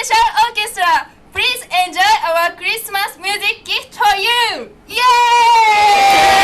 Special Orchestra. Please enjoy our Christmas music gift for you. Yay!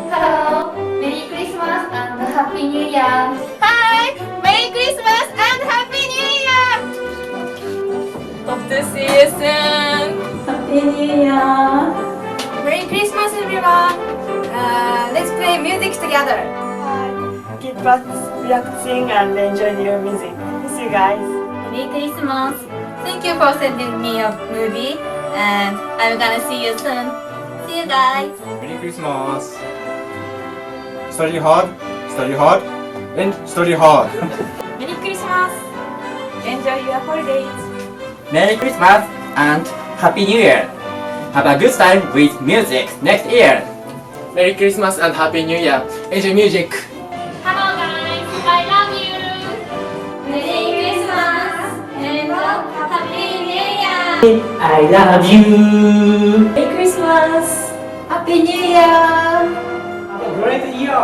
Hello, Merry Christmas and Happy New Year. Hi, Merry Christmas and Happy New Year. Hope to see you soon. Happy New Year! Merry Christmas, everyone. Let's play music together. Keep practicing and enjoy your music. Miss you guys. Merry Christmas. Thank you for sending me a movie and I'm gonna see you soon. See you guys. Merry Christmas. Study hard, and study hard. Merry Christmas. Enjoy your holidays. Merry Christmas and Happy New Year! Have a good time with music next year! Merry Christmas and Happy New Year. Enjoy music. Hello, guys. I love you. Merry Christmas and Happy New Year. I love you! Merry Christmas! Happy New Year. Have a great year!